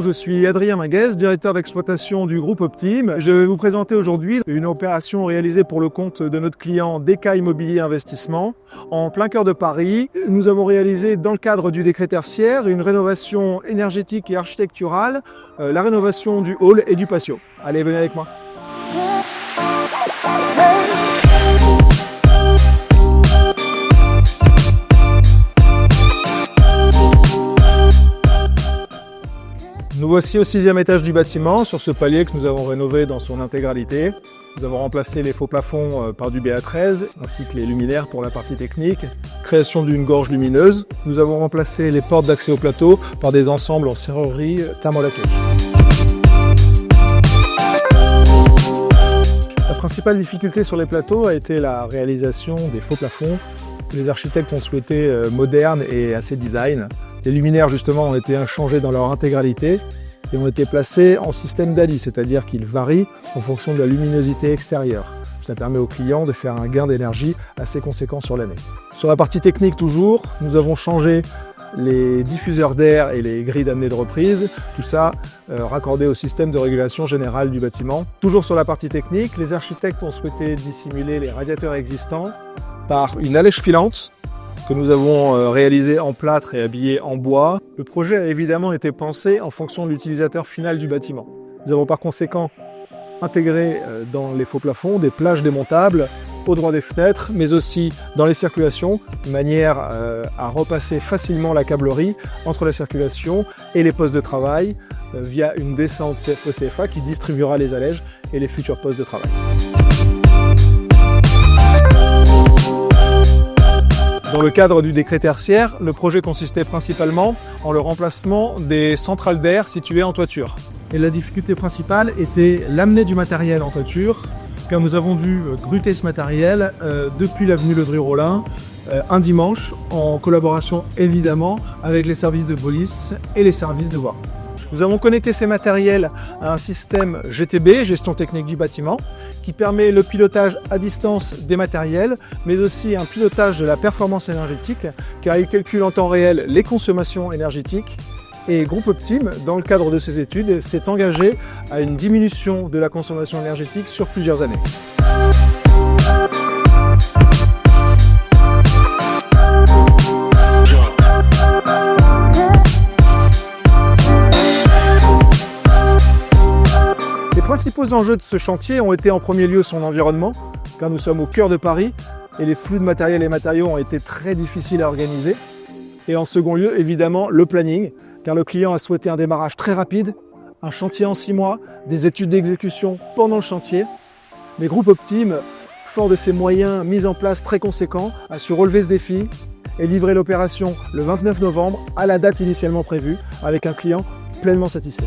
Je suis Adrien Minguez, directeur d'exploitation du groupe Optime. Je vais vous présenter aujourd'hui une opération réalisée pour le compte de notre client DK Immobilier Investissement. En plein cœur de Paris, nous avons réalisé dans le cadre du décret tertiaire une rénovation énergétique et architecturale, la rénovation du hall et du patio. Allez, venez avec moi. Nous voici au 6e étage du bâtiment, sur ce palier que nous avons rénové dans son intégralité. Nous avons remplacé les faux plafonds par du BA13, ainsi que les luminaires pour la partie technique. Création d'une gorge lumineuse. Nous avons remplacé les portes d'accès au plateau par des ensembles en serrurerie thermolaquée. La principale difficulté sur les plateaux a été la réalisation des faux plafonds. Les architectes ont souhaité modernes et assez design. Les luminaires justement ont été changés dans leur intégralité et ont été placés en système DALI, c'est-à-dire qu'ils varient en fonction de la luminosité extérieure. Cela permet aux clients de faire un gain d'énergie assez conséquent sur l'année. Sur la partie technique toujours, nous avons changé les diffuseurs d'air et les grilles d'amener de reprise, tout ça raccordé au système de régulation générale du bâtiment. Toujours sur la partie technique, les architectes ont souhaité dissimuler les radiateurs existants par une allège filante que nous avons réalisée en plâtre et habillée en bois. Le projet a évidemment été pensé en fonction de l'utilisateur final du bâtiment. Nous avons par conséquent intégré dans les faux plafonds des plages démontables au droit des fenêtres, mais aussi dans les circulations, de manière à repasser facilement la câblerie entre la circulation et les postes de travail via une descente CFE-CFA qui distribuera les allèges et les futurs postes de travail. Dans le cadre du décret tertiaire, le projet consistait principalement en le remplacement des centrales d'air situées en toiture. Et la difficulté principale était l'amener du matériel en toiture, car nous avons dû gruter ce matériel depuis l'avenue Ledru-Rollin un dimanche, en collaboration évidemment avec les services de police et les services de voirie. Nous avons connecté ces matériels à un système GTB, gestion technique du bâtiment, qui permet le pilotage à distance des matériels, mais aussi un pilotage de la performance énergétique, car il calcule en temps réel les consommations énergétiques. Et Groupe Optime, dans le cadre de ses études, s'est engagé à une diminution de la consommation énergétique sur plusieurs années. Les principaux enjeux de ce chantier ont été en premier lieu son environnement, car nous sommes au cœur de Paris et les flux de matériel et matériaux ont été très difficiles à organiser. Et en second lieu, évidemment, le planning, car le client a souhaité un démarrage très rapide, un chantier en 6 mois, des études d'exécution pendant le chantier. Mais Groupe Optime, fort de ses moyens mis en place très conséquents, a su relever ce défi et livrer l'opération le 29 novembre à la date initialement prévue, avec un client pleinement satisfait.